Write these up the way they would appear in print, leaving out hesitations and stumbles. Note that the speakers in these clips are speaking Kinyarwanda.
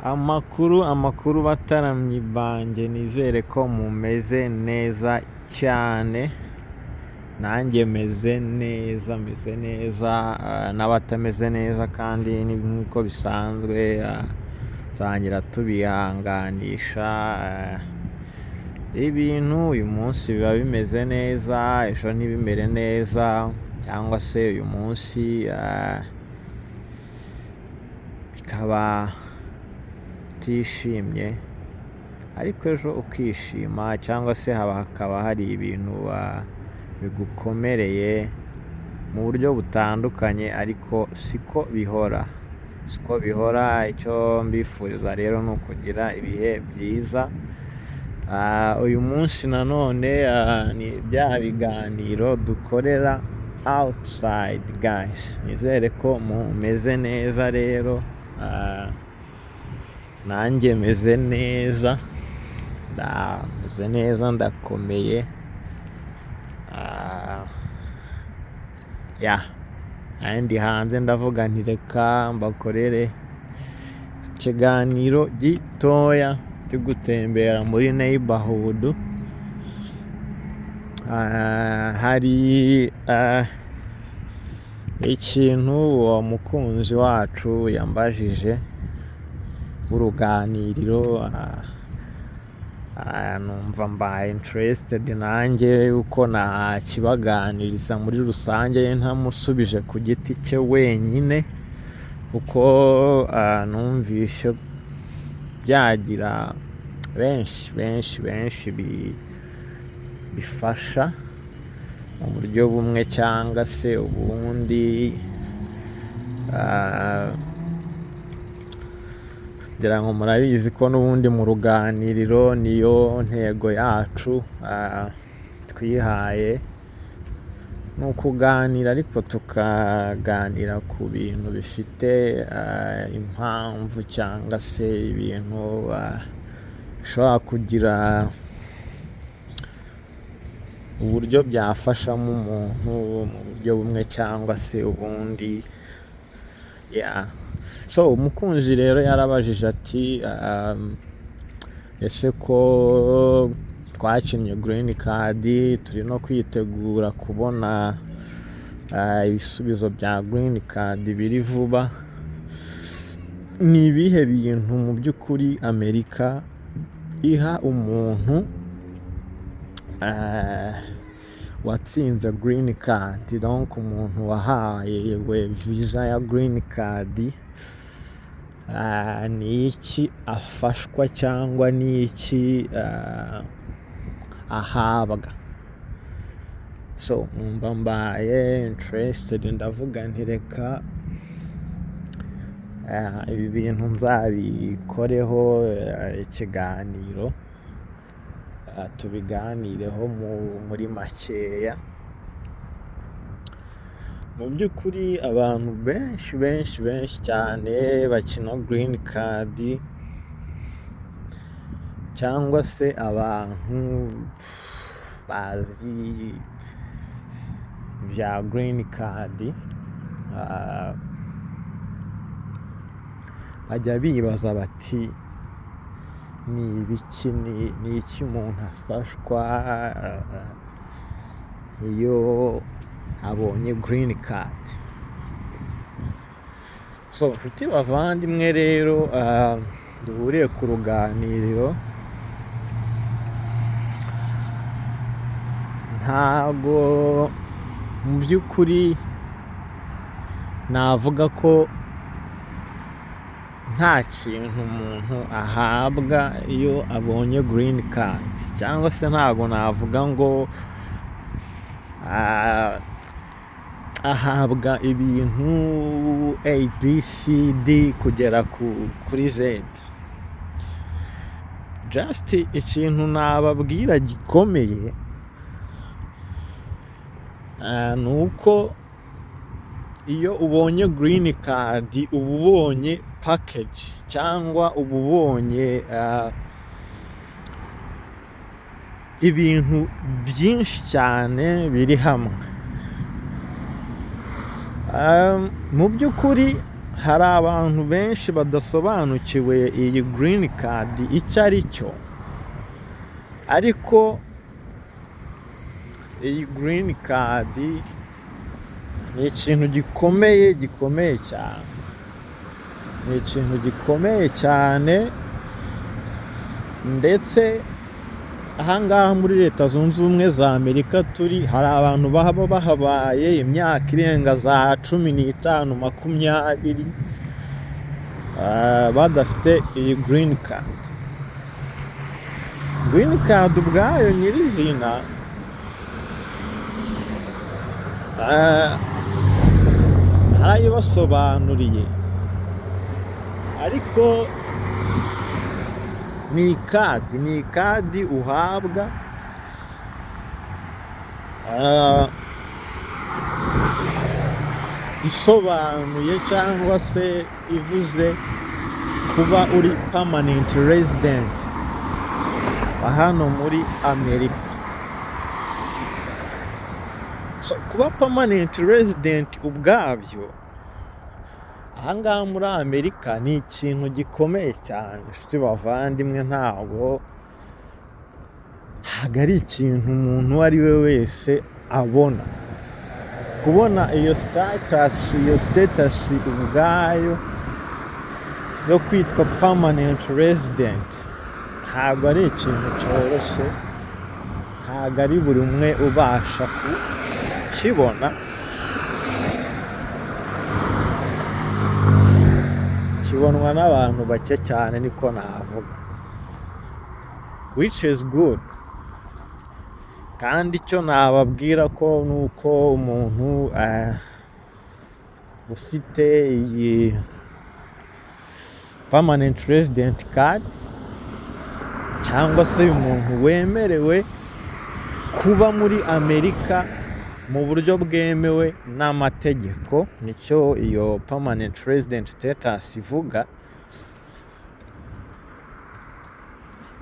Amakuru bataramyi banjye, nizere ko mumeze neza cyane. Nanjye meze neza n'abatameze neza kandi nk'uko bisanzwe tutangira tubihanganisha. Ibintu uyu munsi biba bimeze neza, ejo ntibimere neza, cyangwa se uyu munsi bikaba utishimye ariko ejo ukishima, cyangwa se hakaba hari ibintu bigukomereye mu buryo butandukanye, ariko siko bihora. Icyo mbifuriza rero ni ukugira ibihe byiza. Uyu munsi nanone ni bya biganiro dukorera outside guys. Nizere ko mumeze neza rero. Nanjye meze neza, ndakomeye. Ndi hanze ndavuga nti reka mbakorere ikiganiro gitoya cyo gutembera muri neighborhood. Hari ikintu uwo mukunzi wacu yambajije w'uruganiriro, numva mbaye interested nanjye yuko nakibaganiriza muri rusange, ntamusubije ku giti cye wenyine, kuko numvishe byagira benshi bifasha mu buryo bumwe cyangwa se ubundi. Ngira ngo murabizi ko n'ubundi mu ruganiriro niyo ntego yacu twihaye, ni ukuganira, ariko tukaganira ku bintu bifite impamvu, cyangwa se ibintu bishobora kugira uburyo byafashamo umuntu mu buryo bumwe cyangwa se ubundi. So umukunzi rero yarabajije ati ese ko twakinnye green card, turi no kwitegura kubona ibisubizo bya green card biri vuba, ni ibihe bintu mu by'ukuri Amerika iha umuntu watsinze green card, donc umuntu wahawe visa ya green card, ni iki afashwa cyangwa ni iki ahabwa. So mbaye interested, ndavuga nti reka ibi bintu nzabikoreho ikiganiro, tubiganireho muri makeya. Mu by'ukuri abantu benshi cyane bakina green card, cyangwa se abantu bazi bya green card, bajya bibaza bati ni iki umuntu afashwa iyo abonye green card. So nshuti bavandimwe rero, duhuriye ku ruganiriro, ntago mu by'ukuri navuga ko nta kintu umuntu ahabwa iyo abonye green card, cyangwa se ntago navuga ngo ahabwa ibintu ABCD kugera kuri Z. Just ikintu nababwira gikomeye ni uko iyo ubonye green card uba ubonye package, cyangwa uba ubonye ibintu byinshi cyane biri hamwe. Mu by'ukuri hari abantu benshi badasobanukiwe iyi green card icyo ari cyo, ariko iyi green card ni ikintu gikomeye cyane, ni ikintu gikomeye cyane. Ndetse ahangaha muri Leta Zunze Ubumwe za Amerika turi, hari abantu baba bahabaye imyaka irenga za 15 20 badafite iyi green card. Green card ubwayo nyirizina narayibasobanuriye, ariko ni ikadi uhabwa isobanuye cyangwa se ivuze kuba uri permanent resident wa hano muri Amerika. So, kuba permanent resident ubwabyo ahangaha muri Amerika ni ikintu gikomeye cyane, inshuti bavandimwe. Ntabwo ari ikintu umuntu uwo ari we wese abona. Kubona iyo status ubwayo yo kwitwa permanent resident ntabwo ari ikintu cyoroshye, ntabwo ari buri umwe ubasha kukibona. Kibonwa n'abantu bake cyane, niko navuga, which is good. Kandi icyo nababwira ko nuko umuntu ufite iyi permanent resident card, cyangwa se umuntu wemerewe kuba muri Amerika mu buryo bwemewe n'amategeko, nicyo iyo permanent resident status ivuga,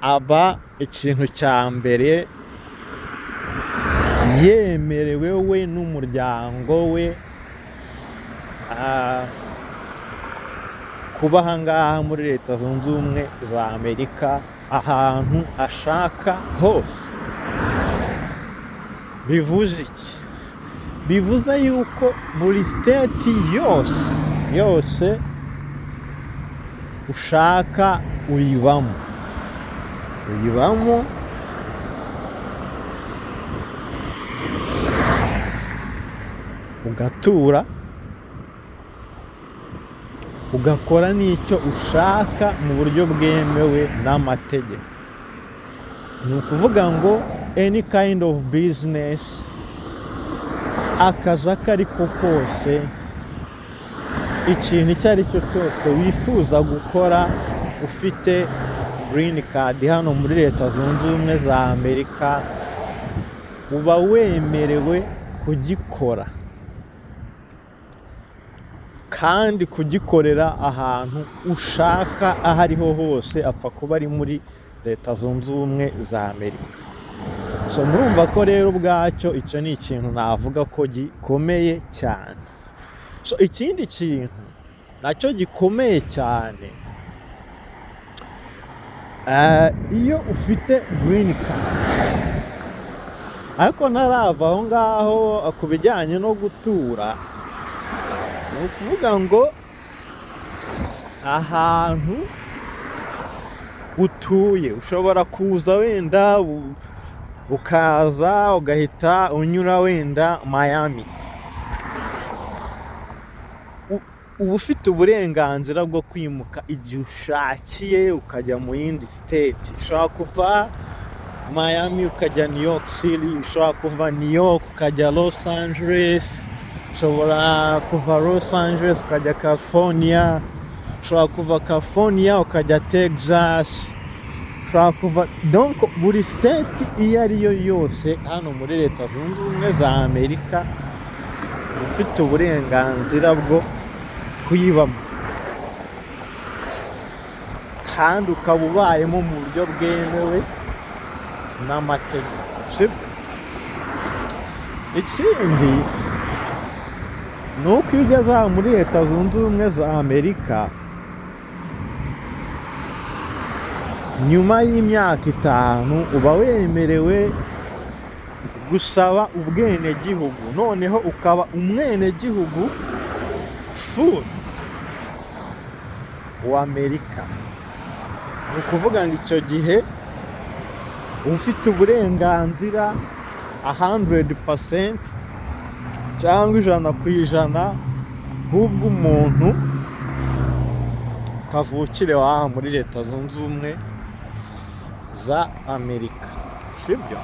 aba ikintu cya mbere yemerewe we n'umuryango we kuba ahangaha muri Leta Zunze Ubumwe za Amerika ahantu ashaka hose. Bivuze iki? Bivuze yuko buri state yose ushaka uyibamo, ugatura, ugakora n'icyo ushaka mu buryo bwemewe n'amategeko. Ni ukuvuga ngo any kind of business, akazi ako ariko kose, ikintu icyo ari cyo cyose wifuza gukora ufite green card hano muri Leta Zunze Ubumwe za Amerika, uba wemerewe kugikora, kandi kugikorera ahantu ushaka aho ariho hose, apfa kuba ari muri Leta Zunze Ubumwe za Amerika. So murumva ko rero ubwacyo icyo ni ikintu navuga ko gikomeye cyane. So ikindi kintu nacyo gikomeye cyane, iyo ufite green card, ariko ntarava aho ngaho ku bijyanye no gutura, ni ukuvuga ngo ahantu utuye ushobora kuza wenda ukaza ugahita unyura wenda Miami, uba ufite uburenganzira bwo kwimuka igihe ushakiye ukajya mu yindi state. Ushobora kuva Miami ukajya New York City, ushobora kuva New York ukajya Los Angeles, ushobora kuva Los Angeles ukajya California, ushobora kuva California ukajya Texas, ushobora kuva, donc buri state iyo ariyo yose hano muri Leta Zunze Ubumwe za Amerika ufite uburenganzira bwo kuyibamo, kandi ukaba ubayemo mu buryo bwemewe n'amategeko. Ikindi ni uko iyo ugeze aha muri Leta Zunze Ubumwe za Amerika, nyuma y'imyaka 5 uba wemerewe gusaba ubwenegihugu, noneho ukaba umwenegihugu full w'Amerika. Ni ukuvuga ngo icyo gihe ufite uburenganzira 100% cyangwa 100% nk'ubw'umuntu kavukire w'aha muri Leta Zunze Ubumwe za Amerika, sibyo?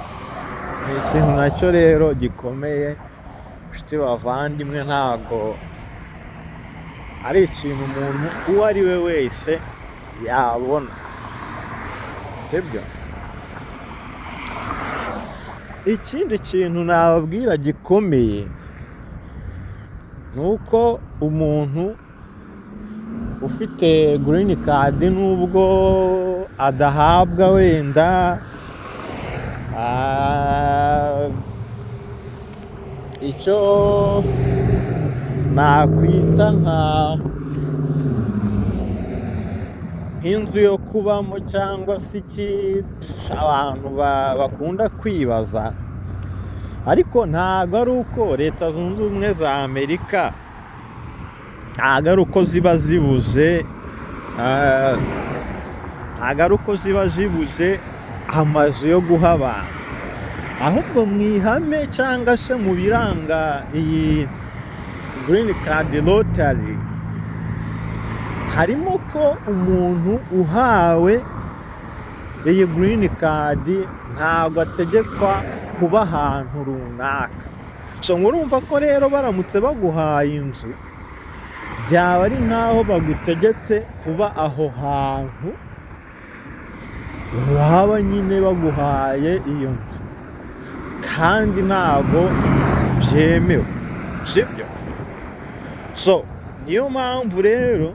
Ni ikintu nacyo rero gikomeye nshuti bavandimwe, ntago ari ikintu umuntu uwo ari we wese yabona, sibyo? Ikindi kintu nababwira gikomeye ni uko umuntu ufite green card nubwo adahabwa wenda icyo nakwita nk'inzu yo kubamo cyangwa se abantu bakunda kwibaza, ariko ntabwo ari uko Leta Zunze Ubumwe za Amerika ntabwo ari uko ziba zibuze ntabwo ari uko ziba zibuze amazu yo guha abantu, ahubwo mu ihame cyangwa se mu biranga iyi green card lottery harimo ko umuntu uhawe iyi green card ntabwo ategekwa kuba ahantu runaka. So murumva ko rero baramutse baguhaye inzu byaba ari nkaho bagutegetse kuba aho hantu waba nyine baguhaye iyo nzu, kandi ntabwo byemewe, sibyo? So niyo mpamvu rero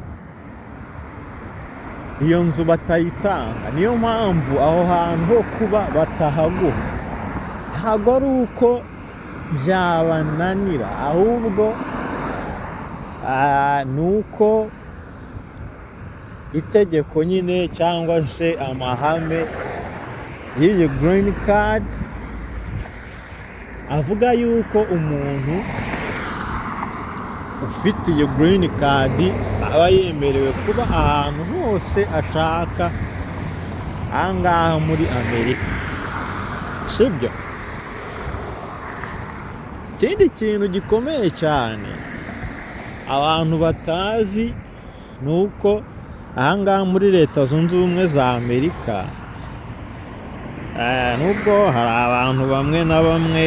iyo nzu batayitanga, niyo mpamvu aho hantu ho kuba batahaguha. Ntabwo ari uko byabananira, ahubwo ni uko itegeko nyine cyangwa se amahame y'iyi green card avuga yuko umuntu ufite iyo green card aba yemerewe kuba ahantu hose ashaka ahangaha muri Amerika, sibyo? Ikindi kintu gikomeye cyane abantu batazi ni uko ahangaha muri Leta Zunze Ubumwe za Amerika, nubwo hari abantu bamwe na bamwe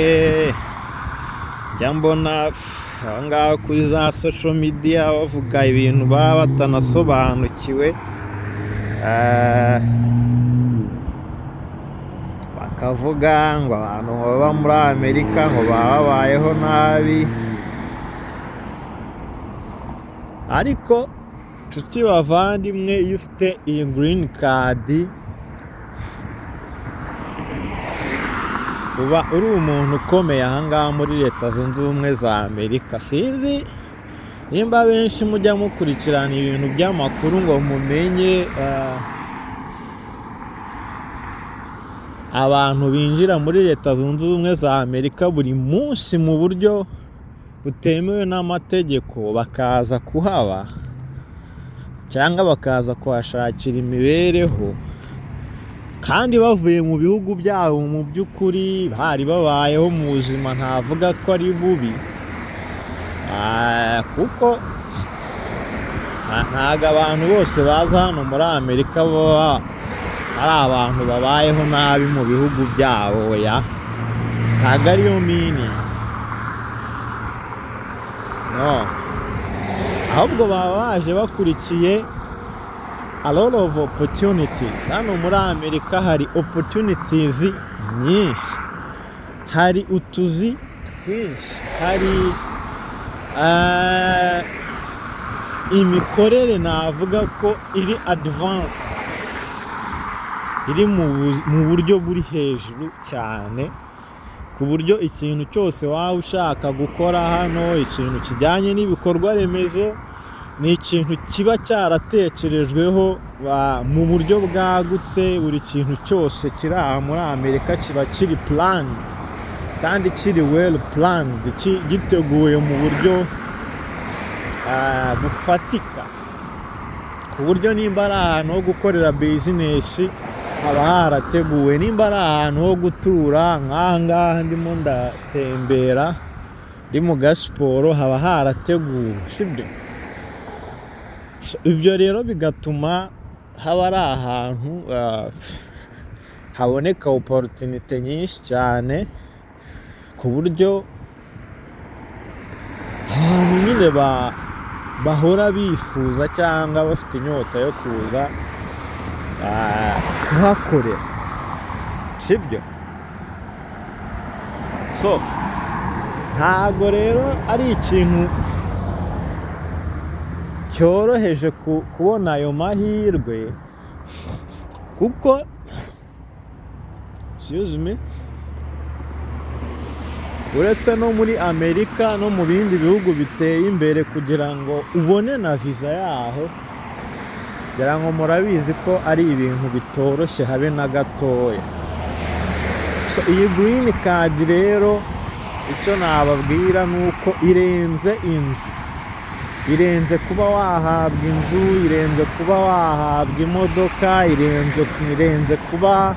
njya mbona ahangaha kuri za social media bavuga ibintu baba batanasobanukiwe, bakavuga ngo abantu baba muri Amerika ngo babayeho nabi, ariko nshuti bavandimwe iyo ufite iyi green card uba uri umuntu ukomeye ahangaha muri Leta Zunze Ubumwe za Amerika. Sinzi nimba benshi mujya mukurikirana ibintu by'amakuru ngo mumenye abantu binjira muri Leta Zunze Ubumwe za Amerika buri munsi mu buryo butemewe n'amategeko, bakaza kuhaba cyangwa bakaza kuhashakira imibereho, kandi bavuye mu bihugu byabo mu by'ukuri bari babayeho mu buzima ntavuga ko ari bubi, kuko ntabwo abantu bose baza hano muri Amerika baba ari abantu babayeho nabi mu bihugu byabo, ya ntabwo ariyo meaning, no. Ahubwo baba baje bakurikiye a lot of opportunities. Hano muri Amerika hari opportunities nyinshi, hari utuzi twinshi, hari imikorere navuga ko iri advanced, iri mu buryo buri hejuru cyane, ku buryo ikintu cyose waba ushaka gukora hano, ikintu kijyanye n'ibikorwa remezo, ni ikintu kiba cyaratekerejweho mu buryo bwagutse. Buri kintu cyose kiri aha muri Amerika kiba kiri planned kandi kiri well planned, giteguye mu buryo bufatika, ku buryo nimba ari ahantu ho gukorera bizinesi haba harateguwe, nimba ari ahantu ho gutura nk'aha ngaha ndimo ndatembera ndi mu gasiporo haba harateguwe, sibyo? Ibyo rero bigatuma haba ari ahantu haboneka opportunity nyinshi cyane, ku buryo abantu nyine bahora bifuza cyangwa bafite inyota yo kuza kuhakorera, sibyo? So ntabwo rero ari ikintu cyoroheje kubona ayo mahirwe, kuko uretse no muri Amerika no mu bindi bihugu biteye imbere, kugira ngo ubone na viza yaho, kugira ngo murabizi ko ari ibintu bitoroshye habe na gatoya. So iyi green card rero icyo nababwira ni uko irenze inzu, irenze kuba wahabwa inzu, irenze kuba wahabwa imodoka, irenze kuba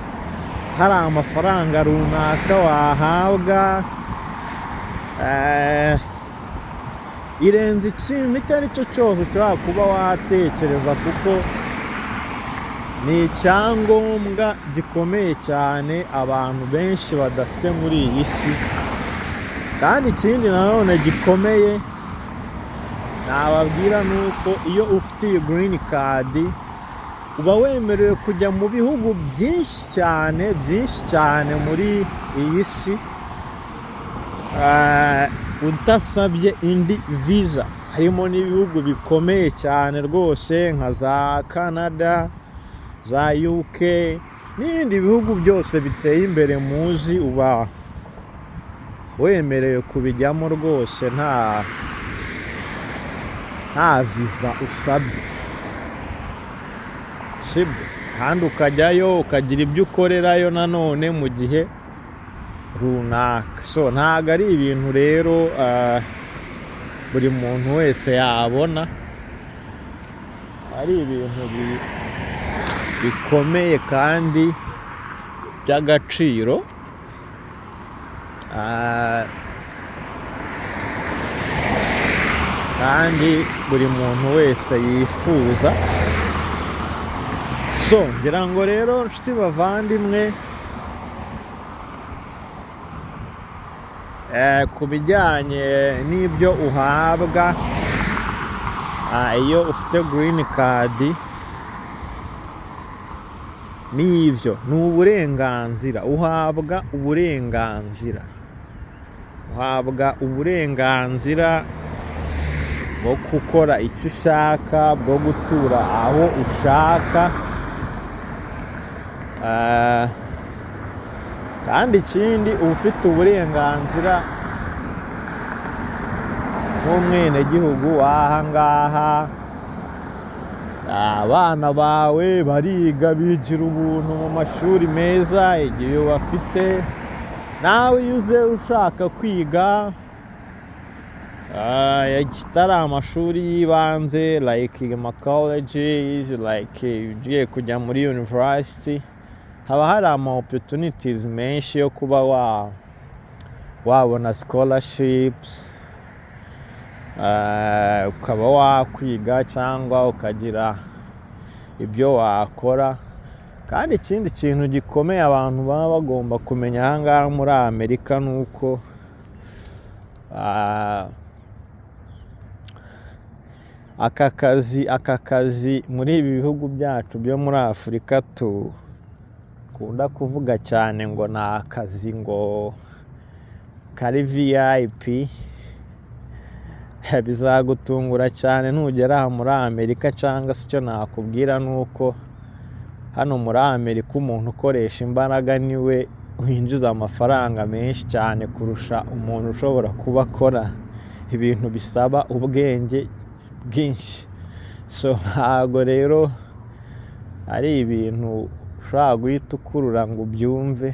hari amafaranga runaka wahabwa, irenze ikintu icyo ari cyo cyose ushobora kuba watekereza, kuko ni icyangombwa gikomeye cyane abantu benshi badafite muri iyi si. Kandi ikindi nanone gikomeye nababwira ni uko iyo ufite iyi green card uba wemerewe kujya mu bihugu byinshi cyane muri iyi si udasabye indi viza. Harimo n'ibihugu bikomeye cyane rwose nka za Canada, za UK n'ibindi bihugu byose biteye imbere muzi, uba wemerewe kubijyamo rwose nta viza usabye, sibyo? Kandi ukajyayo ukagira ibyo ukorerayo nanone mu gihe runaka. So ntabwo ari ibintu rero buri muntu wese yabona, ari ibintu bikomeye kandi by'agaciro, kandi buri muntu wese yifuza. So ngira ngo rero nshuti bavandimwe, ku bijyanye n'ibyo uhabwa iyo ufite green card, n'ibyo ni uburenganzira, uhabwa uburenganzira bwo gukora icyo ushaka, bwo gutura aho ushaka, kandi ikindi uba ufite uburenganzira nk'umwenegihugu w'aha ngaha. Abana bawe bariga, bigira ubuntu mu mashuri meza igihe bafite. Nawe iyo uze ushaka kwiga kitari amashuri y'ibanze like ama colleges, like ugiye kujya muri university, haba hari ama opportunities menshi yo kuba wabona scholarships, ukaba wakwiga cyangwa ukagira ibyo wakora. Kandi ikindi kintu gikomeye abantu baba bagomba kumenya aha ngaha muri Amerika ni uko aka kazi muri ibi bihugu byacu byo muri Afurika tukunda kuvuga cyane ngo ni akazi ngo kari VIP, bizagutungura cyane nugera aha muri Amerika. Cyangwa se icyo nakubwira ni uko hano muri Amerika umuntu ukoresha imbaraga niwe winjiza amafaranga menshi cyane kurusha umuntu ushobora kuba akora ibintu bisaba ubwenge bwinshi. So ntago rero ari ibintu ushobora guhita ukurura ngo ubyumve,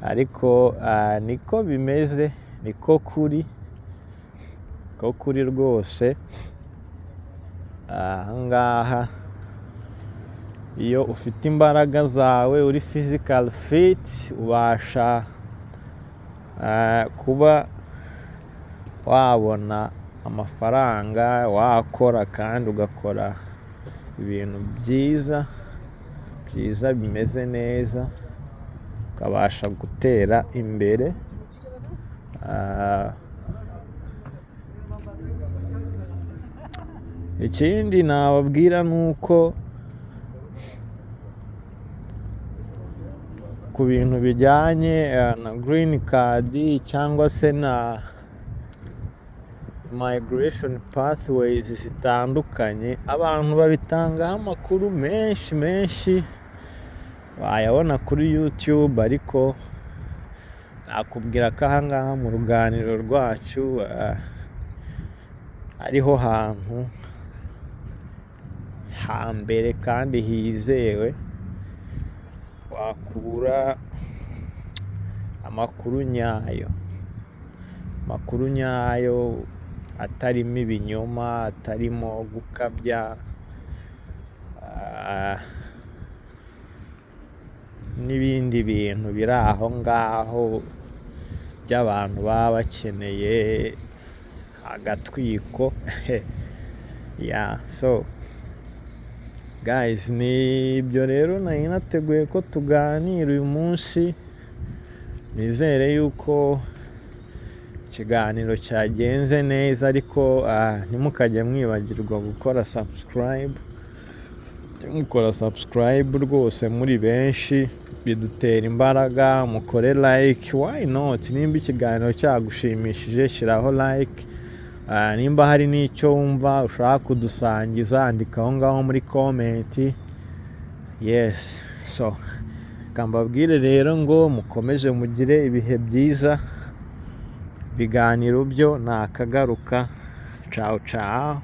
ariko niko bimeze, niko kuri rwose. Ahangaha iyo ufite imbaraga zawe, uri physical fit, ubasha kuba wabona amafaranga, wakora kandi ugakora ibintu byiza bimeze neza, ukabasha gutera imbere. Ikindi nababwira nuko ku bintu bijyanye na green card cyangwa se na migration pathways zitandukanye, abantu babitangaho amakuru menshi wayabona kuri YouTube, ariko nakubwira ko ahangaha mu ruganiriro rwacu ariho hantu hambere kandi hizewe wakura amakuru nyayo atarimo ibinyoma, atarimo gukabya n'ibindi bintu biri aho ngaho by'abantu baba bakeneye agatwiko. So guys, ni ibyo rero nari nateguye ko tuganira uyu munsi. Nizere yuko ikiganiro cyagenze neza, ariko ntimukajye mwibagirwa gukora subscribe. Mukora subscribe rwose muri benshi, bidutera imbaraga. Mukore like, why not? Nimba ikiganiro cyagushimishije, shyiraho like. Nimba hari n'icyo wumva ushaka kudusangiza, andika aho ngaho muri comment. Yes, so kambabwire rero ngo mukomeze mugire ibihe byiza. Ibiganiro byo nakagaruka. Ciao ciao.